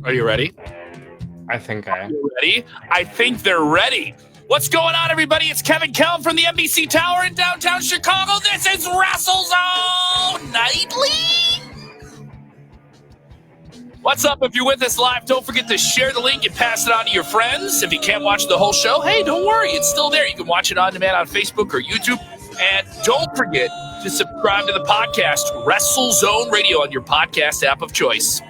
Are you ready? I think I am. You ready? I think they're ready. What's going on, everybody? It's Kevin Kelm from the NBC Tower in downtown Chicago. This is Wrestlezone Nightly. What's up? If you're with us live, don't forget to share the link and pass it on to your friends. If you can't watch the whole show, hey, don't worry. It's still there. You can watch it on demand on Facebook or YouTube. And don't forget to subscribe to the podcast, Wrestlezone Radio, on your podcast app of choice.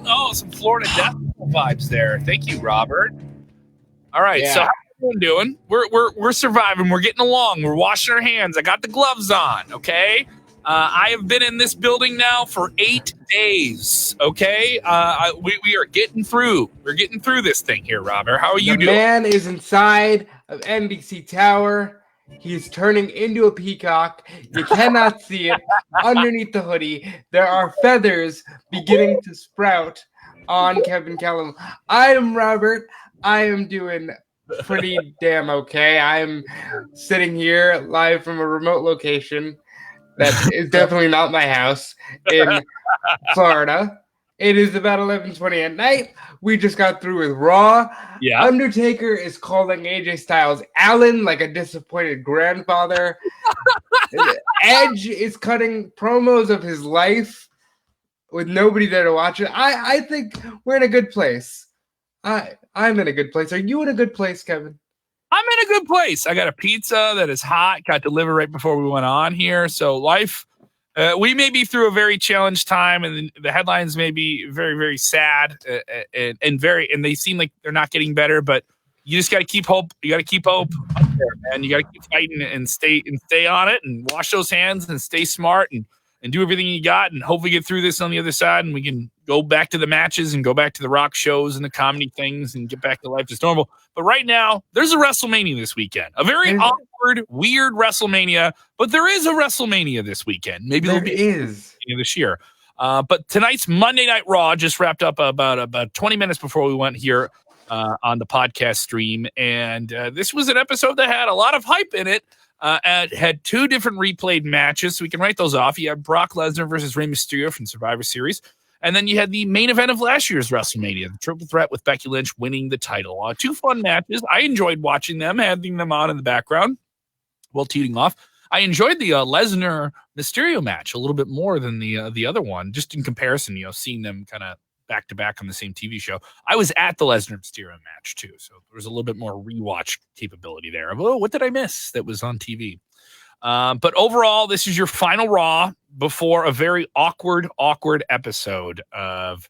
Oh, some Florida Death vibes there. Thank you, Robert. All right, So how are you doing? We're surviving. We're getting along. We're washing our hands. I got the gloves on. Okay. I have been in this building now for 8 days. Okay. We are getting through. We're getting through this thing here, Robert. How are you doing? The man is inside of NBC Tower. He's turning into a peacock. You cannot see it underneath the hoodie. There are feathers beginning to sprout on Kevin Kelm. I am Robert. I am doing pretty damn okay. I'm sitting here live from a remote location that is definitely not my house in Florida. It is about 11:20 at night. We just got through with Raw. Yeah. Undertaker is calling AJ Styles Alan like a disappointed grandfather. Edge is cutting promos of his life with nobody there to watch it. I think we're in a good place. I'm in a good place. Are you in a good place, Kevin? I'm in a good place. I got a pizza that is hot, got delivered right before we went on here. So life, we may be through a very challenged time, and the headlines may be very, very sad and they seem like they're not getting better, but you just got to keep hope. You got to keep hope up there, man. You got to keep fighting and stay on it and wash those hands and stay smart and do everything you got, and hopefully get through this on the other side, and we can go back to the matches and go back to the rock shows and the comedy things and get back to life as normal. But right now, there's a Wrestlemania this weekend. A very awkward, weird Wrestlemania, but there is a Wrestlemania this weekend. Maybe there is this year. But tonight's Monday Night Raw just wrapped up about 20 minutes before we went here on the podcast stream. And this was an episode that had a lot of hype in it. And had two different replayed matches, so we can write those off. You had Brock Lesnar versus Rey Mysterio from Survivor Series. And then you had the main event of last year's WrestleMania, the triple threat with Becky Lynch winning the title. Two fun matches. I enjoyed watching them, having them on in the background while teeing off. I enjoyed the Lesnar Mysterio match a little bit more than the other one, just in comparison, seeing them kind of back to back on the same TV show. I was at the Lesnar Mysterio match too, so there was a little bit more rewatch capability there. Oh, what did I miss that was on TV? But overall, this is your final Raw before a very awkward episode of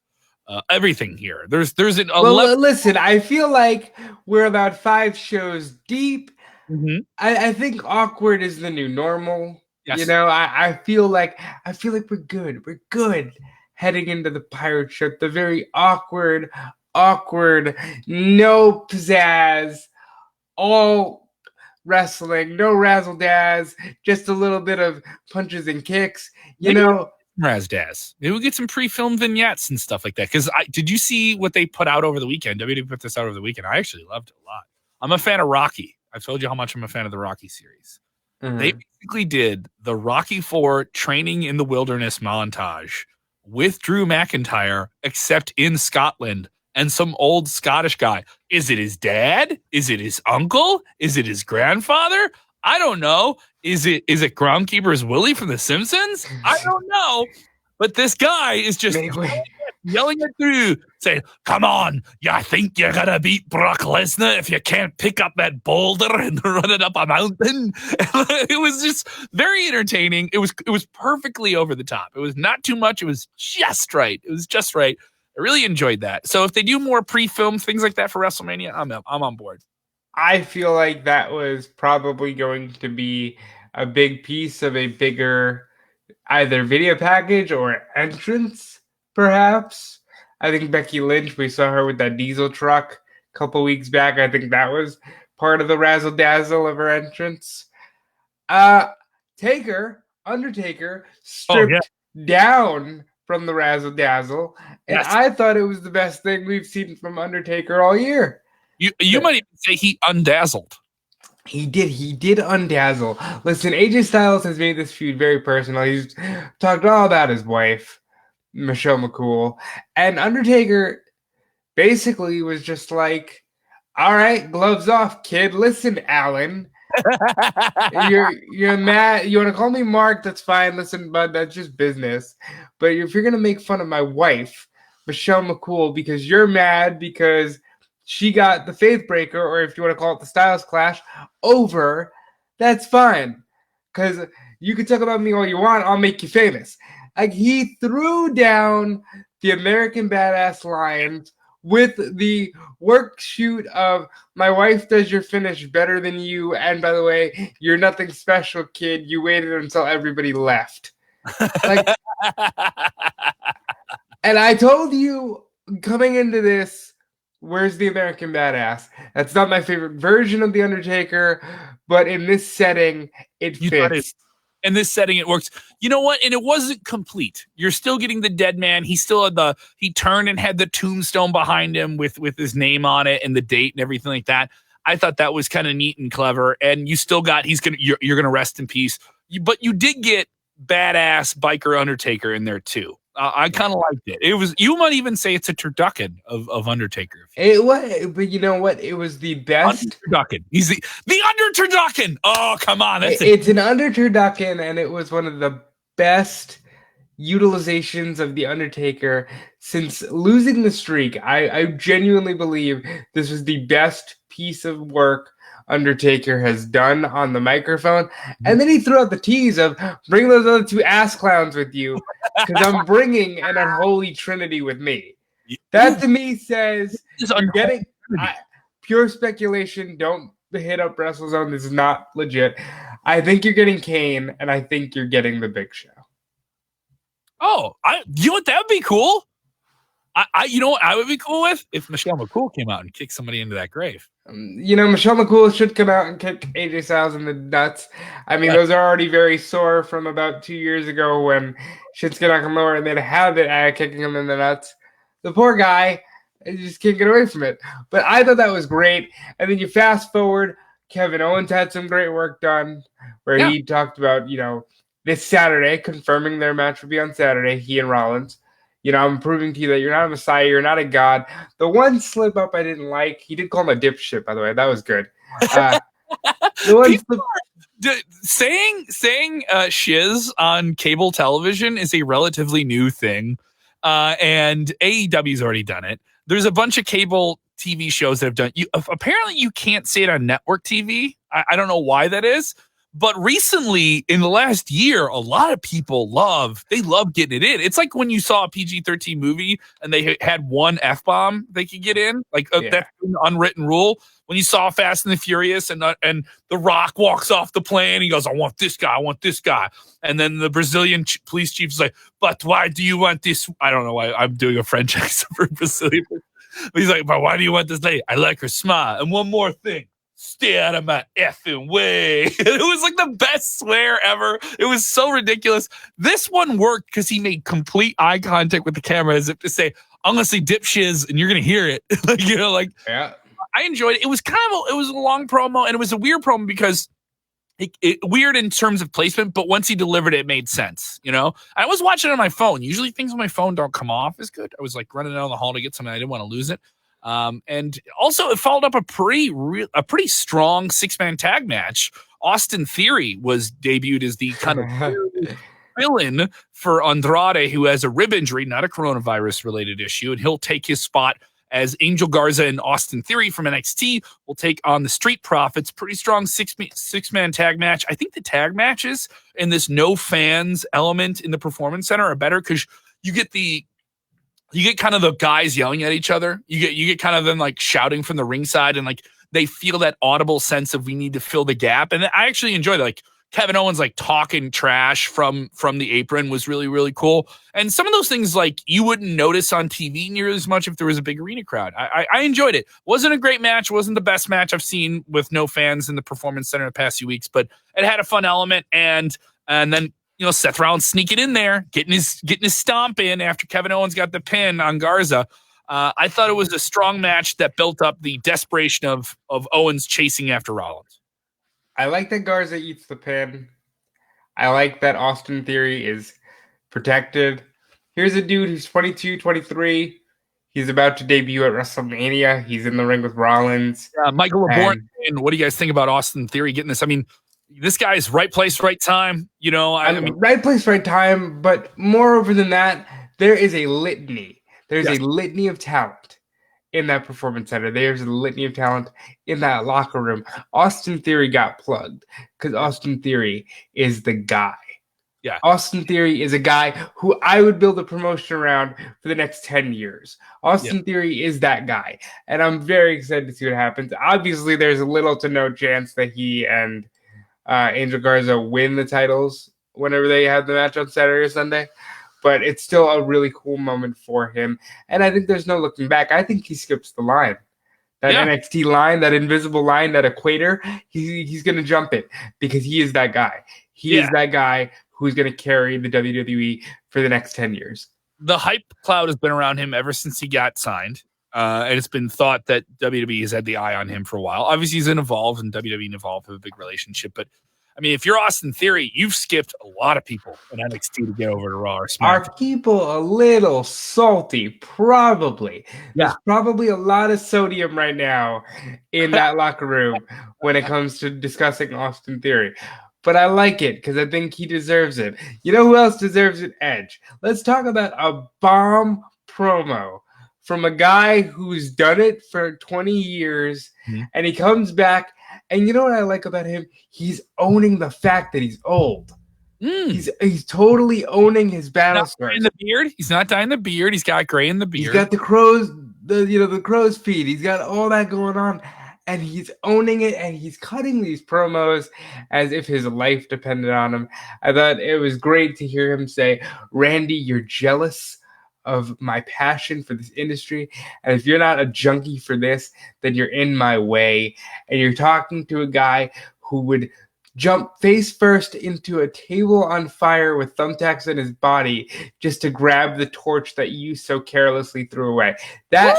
everything here. There's an 11. Listen, I feel like we're about 5 shows deep. Mm-hmm. I think awkward is the new normal. Yes. I feel like we're good. We're good heading into the pirate ship. The very awkward, no pizzazz, all wrestling, no razzle dazz, just a little bit of punches and kicks. Razzle-dazz. Maybe we'll get some pre-filmed vignettes and stuff like that. Because did you see what they put out over the weekend? WWE put this out over the weekend. I actually loved it a lot. I'm a fan of Rocky. I've told you how much I'm a fan of the Rocky series. Mm-hmm. They basically did the Rocky IV training in the wilderness montage with Drew McIntyre, except in Scotland, and some old Scottish guy. Is it his dad? Is it his uncle? Is it his grandfather? I don't know. Is it Groundkeeper's Willie from The Simpsons? I don't know. But this guy is just yelling at Drew, saying, "Come on, you think you're going to beat Brock Lesnar if you can't pick up that boulder and run it up a mountain?" It was just very entertaining. It was perfectly over the top. It was not too much. It was just right. I really enjoyed that. So if they do more pre-filmed things like that for WrestleMania, I'm on board. I feel like that was probably going to be a big piece of a bigger either video package or entrance, perhaps. I think Becky Lynch, we saw her with that diesel truck a couple weeks back. I think that was part of the razzle dazzle of her entrance. Undertaker stripped down from the razzle dazzle, and yes. I thought it was the best thing we've seen from Undertaker all year. You might even say he undazzled. He did undazzle. Listen, AJ Styles has made this feud very personal. He's talked all about his wife, Michelle McCool, and Undertaker basically was just like, all right, gloves off, kid. Listen, Alan. You're mad. You want to call me Mark? That's fine. Listen, bud, that's just business. But if you're gonna make fun of my wife, Michelle McCool, because you're mad because she got the Faith Breaker, or if you want to call it the Styles Clash, over, that's fine. Because you can talk about me all you want. I'll make you famous. Like, he threw down the American Badass Lions with the work shoot of my wife does your finish better than you, and by the way, you're nothing special, kid. You waited until everybody left. Like, and I told you coming into this, where's the American Badass? That's not my favorite version of the Undertaker, but in this setting, it fits. In this setting, it works. You know what? And it wasn't complete. You're still getting the dead man. He still had he turned and had the tombstone behind him with his name on it and the date and everything like that. I thought that was kind of neat and clever. And you still got, you're going to rest in peace. But you did get badass biker Undertaker in there too. I kind of liked it. It was, you might even say it's a turducken of Undertaker. It was, but you know what? It was the best. Turducken. He's the under turducken. Oh, come on. It's an under turducken, and it was one of the best utilizations of the Undertaker since losing the streak. I genuinely believe this was the best piece of work Undertaker has done on the microphone. And then he threw out the tease of bring those other two ass clowns with you because I'm bringing an unholy trinity with me. That to me says you're getting pure speculation. Don't hit up Wrestlezone. This is not legit. I think you're getting Kane, and I think you're getting the Big Show. Oh, you know what? That would be cool. You know what I would be cool with? If Michelle McCool came out and kicked somebody into that grave. Michelle McCool should come out and kick AJ Styles in the nuts. I mean, those are already very sore from about 2 years ago when Shinsuke Nakamura and they'd have it at kicking him in the nuts. The poor guy, he just can't get away from it. But I thought that was great. And then you fast forward, Kevin Owens had some great work done where he talked about, this Saturday, confirming their match would be on Saturday, he and Rollins. I'm proving to you that you're not a messiah, you're not a god. The one slip up I didn't like, he did call him a dipshit, by the way. That was good. Saying shiz on cable television is a relatively new thing, and AEW's already done it. There's a bunch of cable TV shows that have done. Apparently, you can't say it on network TV. I don't know why that is. But recently, in the last year, a lot of people love getting it in. It's like when you saw a PG-13 movie and they had one F-bomb they could get in. That's an unwritten rule. When you saw Fast and the Furious and The Rock walks off the plane, he goes, I want this guy. And then the Brazilian police chief is like, but why do you want this? I don't know why I'm doing a French accent for Brazilian. But he's like, but why do you want this lady? I like her smile. And one more thing. Stay out of my effing way. It was like the best swear ever. It was so ridiculous. This one worked because he made complete eye contact with the camera as if to say, I'm going to say dip shiz and you're going to hear it. Yeah. I enjoyed it. It was it was a long promo and it was a weird promo because it weird in terms of placement, but once he delivered it, it made sense. I was watching it on my phone. Usually things on my phone don't come off as good. I was like running down the hall to get something. I didn't want to lose it. And also it followed up a pretty strong 6-man tag match. Austin Theory was debuted as the kind of villain for Andrade, who has a rib injury, not a coronavirus related issue. And he'll take his spot as Angel Garza and Austin Theory from NXT will take on the Street Profits. Pretty strong 6-man tag match. I think the tag matches and this no fans element in the Performance Center are better because you get kind of the guys yelling at each other. You get kind of them like shouting from the ringside and like they feel that audible sense of we need to fill the gap. And I actually enjoyed it. Like Kevin Owens like talking trash from the apron was really, really cool. And some of those things like you wouldn't notice on TV near as much if there was a big arena crowd. I enjoyed it. Wasn't a great match. Wasn't the best match I've seen with no fans in the Performance Center the past few weeks, but it had a fun element. And then Seth Rollins sneaking in there, getting his stomp in after Kevin Owens got the pin on Garza. I thought it was a strong match that built up the desperation of Owens chasing after Rollins. I like that Garza eats the pin. I like that Austin Theory is protected. Here's a dude who's 22, 23. He's about to debut at WrestleMania. He's in the ring with Rollins. Michael LeBorn, and what do you guys think about Austin Theory getting this? I mean, this guy's right place, right time. You know, I mean, right place, right time. But moreover than that, there is a litany. There's a litany of talent in that performance center. There's a litany of talent in that locker room. Austin Theory got plugged because Austin Theory is the guy. Yeah. Austin Theory is a guy who I would build a promotion around for the next 10 years. Austin Theory is that guy. And I'm very excited to see what happens. Obviously, there's little to no chance that he and Angel Garza win the titles whenever they have the match on Saturday or Sunday. But it's still a really cool moment for him. And I think there's no looking back. I think he skips the line. That NXT line, that invisible line, that equator, he's going to jump it because he is that guy. He is that guy who's going to carry the WWE for the next 10 years. The hype cloud has been around him ever since he got signed. And it's been thought that WWE has had the eye on him for a while. Obviously, he's in Evolve, and WWE and Evolve have a big relationship. But, I mean, if you're Austin Theory, you've skipped a lot of people in NXT to get over to Raw or SmackDown. Are people a little salty? Probably. Yeah. There's probably a lot of sodium right now in that locker room when it comes to discussing Austin Theory. But I like it because I think he deserves it. You know who else deserves it? Edge. Let's talk about a bomb promo from a guy who's done it for 20 years, and he comes back. And you know what I like about him? He's owning the fact that he's old. He's totally owning his battle scars. In the beard. He's not dyeing the beard. He's got gray in the beard. He's got the crow's feet. He's got all that going on. And he's owning it, and he's cutting these promos as if his life depended on him. I thought it was great to hear him say, Randy, you're jealous of my passion for this industry. And if you're not a junkie for this, then you're in my way. And you're talking to a guy who would jump face first into a table on fire with thumbtacks in his body just to grab the torch that you so carelessly threw away. That,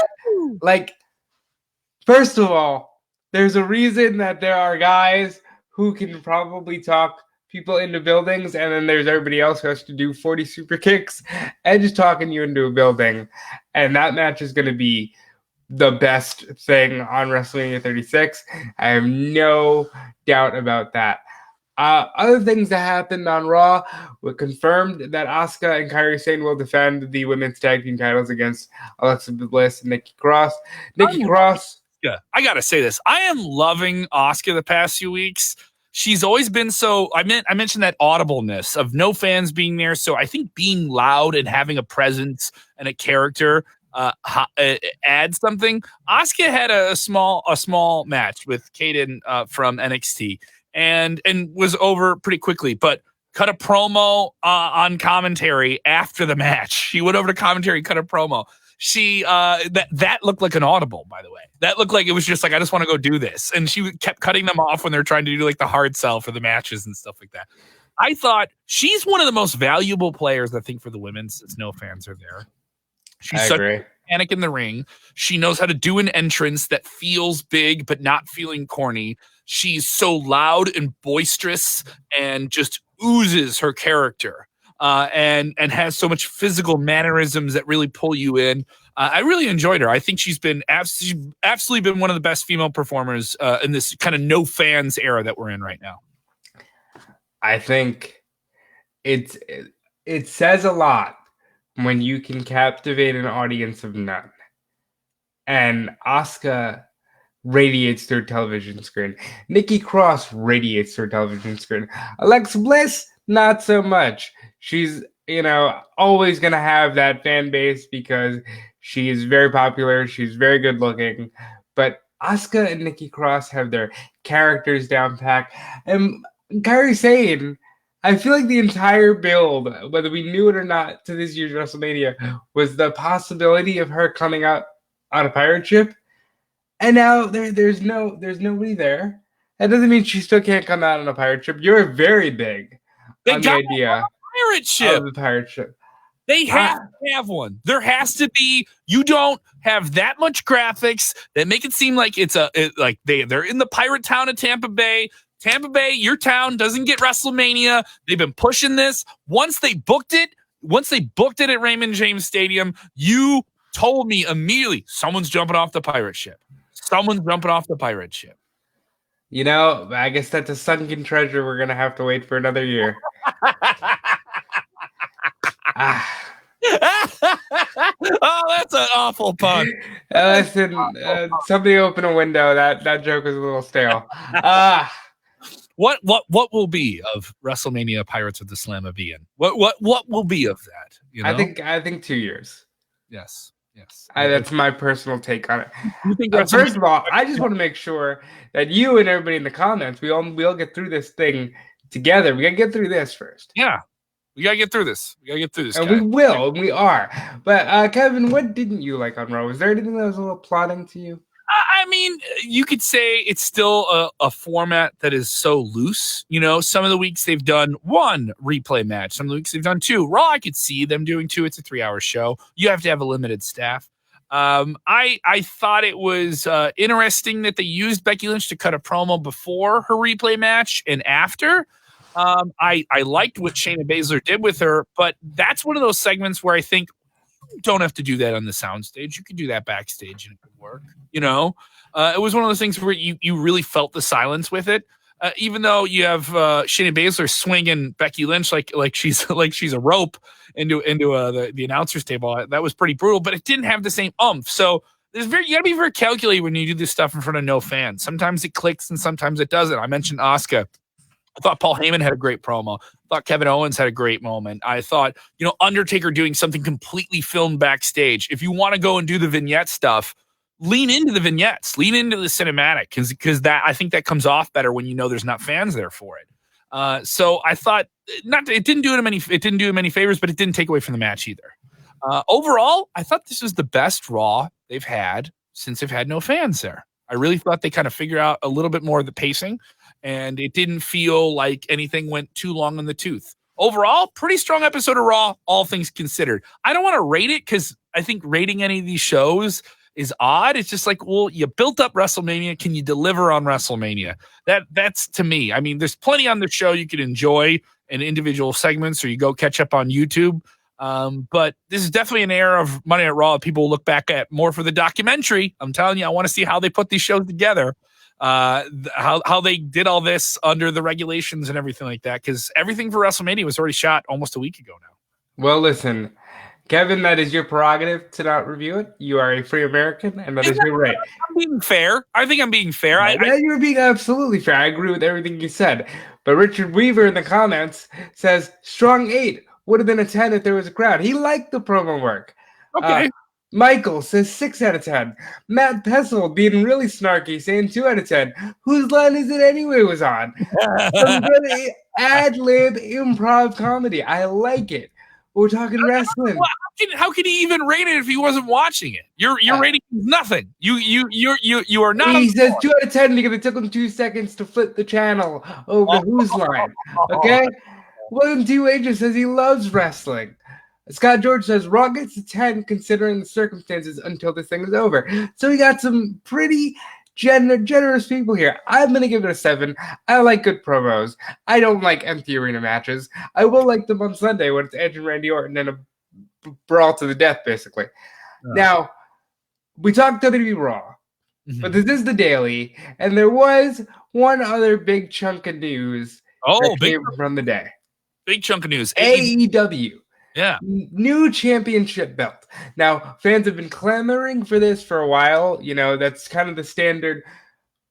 first of all, there's a reason that there are guys who can probably talk people into buildings, and then there's everybody else who has to do 40 super kicks and just talking you into a building. And that match is going to be the best thing on WrestleMania 36. I have no doubt about that. Other things that happened on Raw were confirmed that Asuka and Kairi Sane will defend the women's tag team titles against Alexa Bliss and Nikki Cross. I gotta say this. I am loving Asuka the past few weeks. She's always been so. I mentioned that audibleness of no fans being there. So I think being loud and having a presence and a character adds something. Asuka had a small match with Kaden from NXT and was over pretty quickly, but cut a promo on commentary after the match. She went over to commentary, cut a promo. She that looked like an audible, by the way. That looked like it was just like, I just want to go do this. And she kept cutting them off when they're trying to do like the hard sell for the matches and stuff like that. I thought she's one of the most valuable players, I think, for the women, since no fans are there. She's such a panic in the ring. She knows how to do an entrance that feels big but not feeling corny. She's so loud and boisterous and just oozes her character. And has so much physical mannerisms that really pull you in. I really enjoyed her. I think she's been absolutely been one of the best female performers in this kind of no fans era that we're in right now. I think it says a lot when you can captivate an audience of none. And Asuka radiates through a television screen. Nikki Cross radiates through a television screen. Alexa Bliss, not so much. She's, always going to have that fan base because she is very popular. She's very good looking. But Asuka and Nikki Cross have their characters down pat. And Kairi Sane, I feel like the entire build, whether we knew it or not, to this year's WrestleMania was the possibility of her coming out on a pirate ship. And now there's nobody there. That doesn't mean she still can't come out on a pirate ship. You're very big on the idea pirate ship. Of the pirate ship. They have to have one. There has to be. You don't have that much graphics that make it seem like they're in the pirate town of Tampa Bay. Tampa Bay, your town, doesn't get Wrestlemania. They've been pushing this. Once they booked it at Raymond James Stadium, you told me immediately, someone's jumping off the pirate ship. You know, I guess that's a sunken treasure. We're going to have to wait for another year. Oh, that's an awful pun. Listen, somebody open a window. That joke was a little stale. What will be of WrestleMania Pirates of the Slamabean? What will be of that? You know? I think 2 years. Yes. That's my personal take on it. You think first of all, I just want to make sure that you and everybody in the comments, we all get through this thing together. We gotta get through this first. Yeah. We gotta get through this. And we will, and we are. But Kevin, what didn't you like on Raw? Was there anything that was a little plotting to you? I mean, you could say it's still a format that is so loose. You know, some of the weeks they've done 1 replay match. Some of the weeks they've done 2. Raw, I could see them doing 2. It's a 3-hour show. You have to have a limited staff. I thought it was interesting that they used Becky Lynch to cut a promo before her replay match and after. I liked what Shayna Baszler did with her, but that's one of those segments where I think you don't have to do that on the soundstage. You can do that backstage and it could work. You know, it was one of those things where you really felt the silence with it. Even though you have Shayna Baszler swinging Becky Lynch like she's a rope into the announcer's table, that was pretty brutal. But it didn't have the same oomph. So you got to be very calculated when you do this stuff in front of no fans. Sometimes it clicks and sometimes it doesn't. I mentioned Asuka. I thought Paul Heyman had a great promo. I thought Kevin Owens had a great moment. I thought, Undertaker doing something completely filmed backstage. If you want to go and do the vignette stuff, lean into the vignettes, lean into the cinematic, because I think that comes off better when there's not fans there for it. So I thought it didn't do him any favors, but it didn't take away from the match either. Overall, I thought this was the best Raw they've had since they've had no fans there. I really thought they kind of figured out a little bit more of the pacing, and it didn't feel like anything went too long in the tooth. Overall, pretty strong episode of Raw, all things considered. I don't want to rate it because I think rating any of these shows is odd. It's just like, well, you built up WrestleMania. Can you deliver on WrestleMania? That's to me. I mean, there's plenty on the show you can enjoy in individual segments, or you go catch up on YouTube. But this is definitely an era of Monday Night Raw people look back at more for the documentary. I'm telling you, I want to see how they put these shows together, how they did all this under the regulations and everything like that, because everything for WrestleMania was already shot almost a week ago now. Well, listen, Kevin, that is your prerogative to not review it. You are a free American, and that is your right. I'm being fair. I think I'm being fair. Yeah, you're being absolutely fair. I agree with everything you said. But Richard Weaver in the comments says, strong 8. Would have been a 10 if there was a crowd. He liked the promo work. Okay. Michael says 6 out of 10. Matt Pessel being really snarky, saying 2 out of 10. Whose line is it anyway was on? Some good ad-lib improv comedy. I like it. We're talking wrestling. Well, how can he even rate it if he wasn't watching it? Your rating is nothing. You are not. He says 2 out of 10 because it took him 2 seconds to flip the channel over whose line. Okay. William T. Wager says he loves wrestling. Scott George says Raw gets a 10 considering the circumstances until this thing is over. So we got some pretty generous people here. I'm going to give it a 7. I like good promos. I don't like empty arena matches. I will like them on Sunday when it's Edge and Randy Orton and a brawl to the death, basically. Oh. Now, we talked WWE Raw, but this is the daily, and there was one other big chunk of news that came from the day. Big chunk of news. AEW. Yeah. New championship belt. Now, fans have been clamoring for this for a while. That's kind of the standard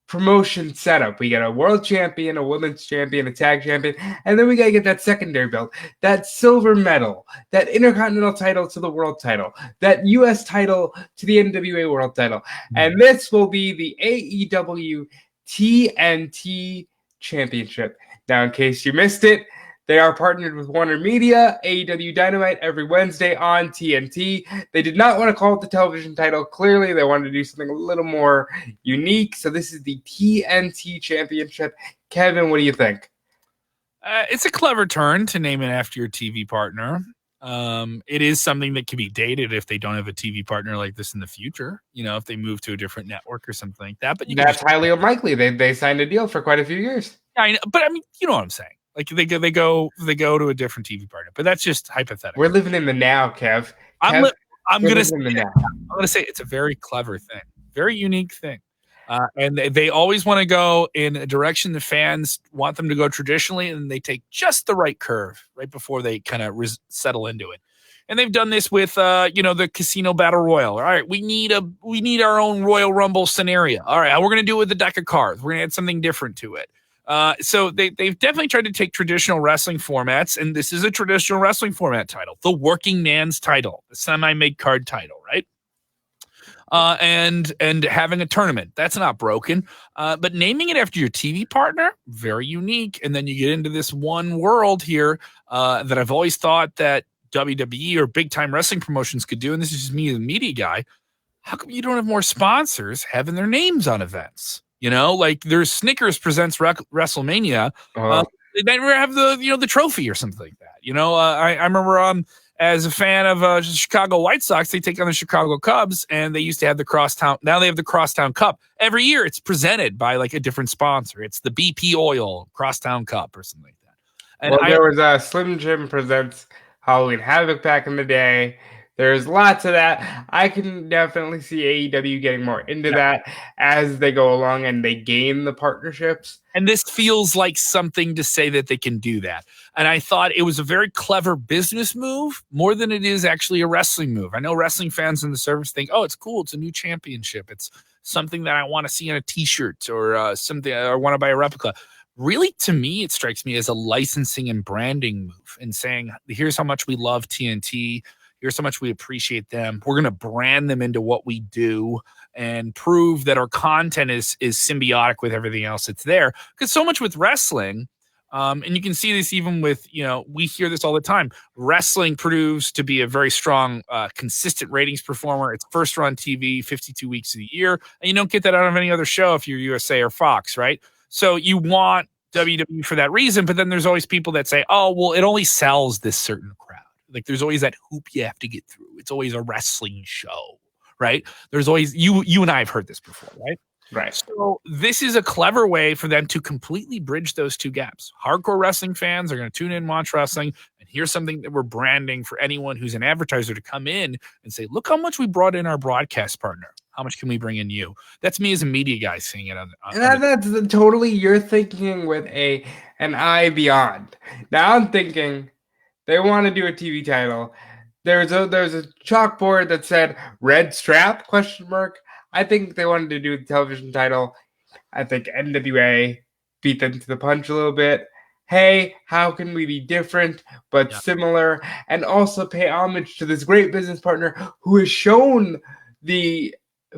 promotion setup. We got a world champion, a women's champion, a tag champion, and then we got to get that secondary belt, that silver medal, that intercontinental title to the world title, that U.S. title to the NWA world title. And this will be the AEW TNT championship. Now, in case you missed it, they are partnered with Warner Media, AEW Dynamite every Wednesday on TNT. They did not want to call it the television title. Clearly, they wanted to do something a little more unique. So this is the TNT Championship. Kevin, what do you think? It's a clever turn to name it after your TV partner. It is something that can be dated if they don't have a TV partner like this in the future. If they move to a different network or something like that. But that's highly unlikely. They signed a deal for quite a few years. I know, but I mean, you know what I'm saying. Like they go to a different TV partner, but that's just hypothetical. We're living in the now, Kev. I'm gonna say living in the now. I'm gonna say it's a very clever thing, very unique thing, and they always want to go in a direction the fans want them to go traditionally, and they take just the right curve right before they kind of settle into it. And they've done this with the Casino Battle Royal. All right, we need our own Royal Rumble scenario. All right, we're gonna do it with the deck of cards. We're gonna add something different to it. So they've definitely tried to take traditional wrestling formats, and this is a traditional wrestling format title, the working man's title, the semi-made card title, right? And having a tournament, that's not broken. But naming it after your TV partner, very unique. And then you get into this one world here that I've always thought that WWE or big time wrestling promotions could do, and this is just me, the media guy. How come you don't have more sponsors having their names on events? Like there's Snickers presents Wrestlemania. They never have the trophy or something like that. I remember as a fan of Chicago White Sox, they take on the Chicago Cubs, and they used to have the Crosstown. Now they have the Crosstown Cup. Every year it's presented by like a different sponsor. It's the BP Oil Crosstown Cup or something like that. And there was Slim Jim presents Halloween Havoc back in the day. There's lots of that. I can definitely see AEW getting more into that as they go along and they gain the partnerships. And this feels like something to say that they can do that. And I thought it was a very clever business move more than it is actually a wrestling move. I know wrestling fans in the service think, oh, it's cool. It's a new championship. It's something that I want to see on a T-shirt or something, or want to buy a replica. Really, to me, it strikes me as a licensing and branding move and saying, here's how much we love TNT. Here's how much we appreciate them. We're going to brand them into what we do and prove that our content is symbiotic with everything else that's there. Because so much with wrestling, and you can see this even with, we hear this all the time. Wrestling proves to be a very strong, consistent ratings performer. It's first run TV, 52 weeks of the year. And you don't get that out of any other show if you're USA or Fox, right? So you want WWE for that reason. But then there's always people that say, oh, well, it only sells this certain crowd. Like there's always that hoop you have to get through. It's always a wrestling show, right? There's always you and I have heard this before, right? Right. So this is a clever way for them to completely bridge those two gaps. Hardcore wrestling fans are going to tune in, watch wrestling, and here's something that we're branding for anyone who's an advertiser to come in and say, look how much we brought in our broadcast partner. How much can we bring in you? That's me as a media guy seeing it. That's totally you're thinking with an eye beyond. Now I'm thinking they want to do a TV title. There's a chalkboard that said red strap ? I think they wanted to do the television title. I think NWA beat them to the punch a little bit. Hey, how can we be different but similar, and also pay homage to this great business partner who has shown the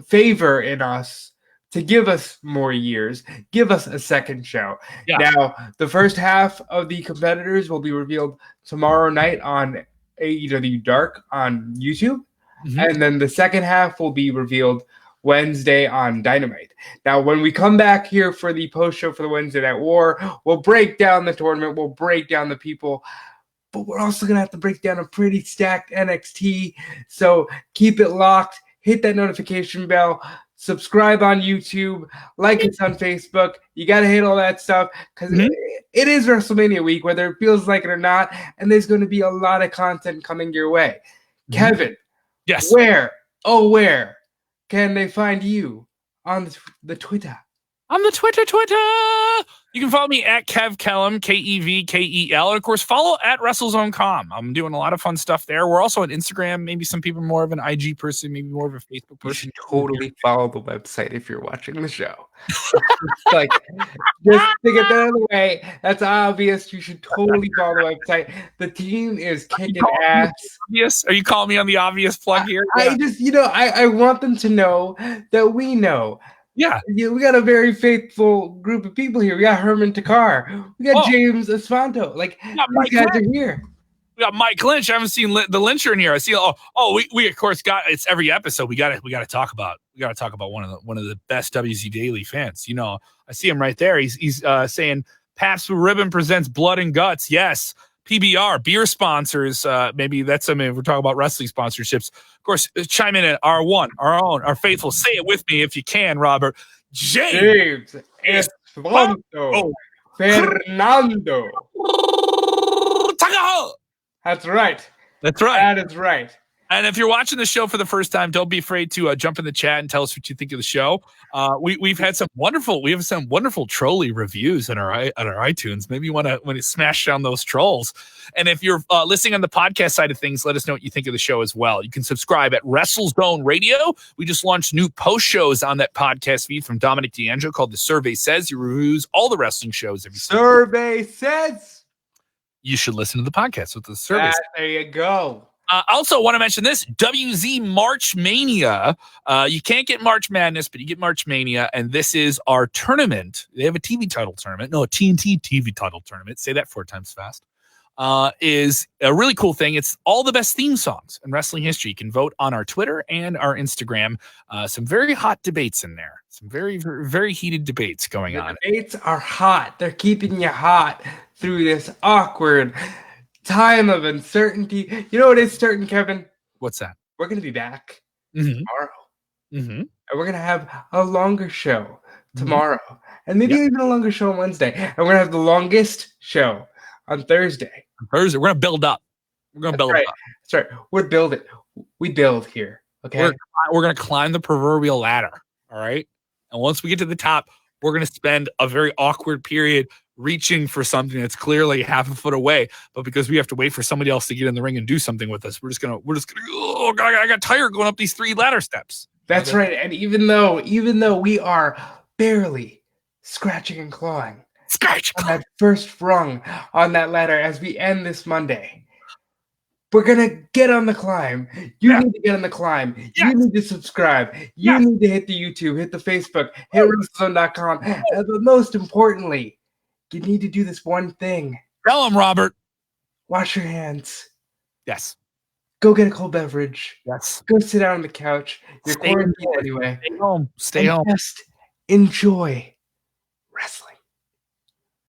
favor in us to give us more years, give us a second show. Yeah. Now, the first half of the competitors will be revealed tomorrow night on AEW Dark on YouTube. Mm-hmm. And then the second half will be revealed Wednesday on Dynamite. Now, when we come back here for the post-show for the Wednesday Night War, we'll break down the tournament, we'll break down the people, but we're also going to have to break down a pretty stacked NXT. So keep it locked, hit that notification bell, subscribe on YouTube, like us on Facebook. You got to hit all that stuff because it is WrestleMania week, whether it feels like it or not, and there's going to be a lot of content coming your way. Kevin, yes, where can they find you on the Twitter? On the Twitter. You can follow me at Kev Kellum, KEVKEL. And of course, follow at WrestleZone.com. I'm doing a lot of fun stuff there. We're also on Instagram. Maybe some people are more of an IG person, maybe more of a Facebook person. You should totally follow the website if you're watching the show. Like, just to get that out of the way, that's obvious. You should totally follow the website. The team is kicking ass. Yes. Are you calling me on the obvious plug here? I just, I want them to know that we know. Yeah. We got a very faithful group of people here. We got Herman Takar. We got James Esfanto. Like, these guys are here. We got Mike Lynch. I haven't seen the Lyncher in here. I see. We of course got. It's every episode. We got to talk about. We got to talk about one of the best WZ Daily fans. I see him right there. He's saying Pabst Blue Ribbon presents Blood and Guts. Yes. PBR beer sponsors. Maybe that's something. If we're talking about wrestling sponsorships. Of course, chime in at R1, our own, our faithful. Say it with me if you can, Robert. James Esfanto. Fernando. Tagaho! That's right. That's right. That is right. And if you're watching the show for the first time, don't be afraid to jump in the chat and tell us what you think of the show. We've had some wonderful trolley reviews on our iTunes. Maybe you want to smash down those trolls. And if you're listening on the podcast side of things, let us know what you think of the show as well. You can subscribe at Wrestlezone Radio. We just launched new post shows on that podcast feed from Dominic D'Angelo called The Survey Says. He reviews all the wrestling shows every Survey Says. You should listen to the podcast with the survey. There you go. Also, want to mention this WZ March Mania. You can't get March Madness, but you get March Mania, and this is our tournament. They have a TV title tournament. No, a TNT TV title tournament. Say that 4 times fast. Is a really cool thing. It's all the best theme songs in wrestling history. You can vote on our Twitter and our Instagram. Some very hot debates in there. Some very, very, very heated debates going on. Debates are hot. They're keeping you hot through this awkward time of uncertainty. You know what is certain, Kevin? What's that? We're going to be back Mm-hmm. tomorrow. Mm-hmm. And we're going to have a longer show tomorrow. And maybe even a longer show on Wednesday. And we're going to have the longest show on Thursday. We're going to build up. We're going to build up. That's right. We're building. We build here. Okay. We're going to climb the proverbial ladder. All right. And once we get to the top, we're going to spend a very awkward period reaching for something that's clearly half a foot away, but because we have to wait for somebody else to get in the ring and do something with us, we're just gonna oh God, I got tired going up these 3 ladder steps. That's right. And even though we are barely scratching and clawing on that first rung on that ladder as we end this Monday, we're gonna get on the climb. You need to get on the climb. You need to subscribe. You need to hit the YouTube, hit the Facebook, hit Wrestlezone.com, but most importantly, you need to do this one thing. Tell him, Robert. Wash your hands. Yes. Go get a cold beverage. Yes. Go sit down on the couch. You're quarantined anyway. Stay home. Stay home. Just enjoy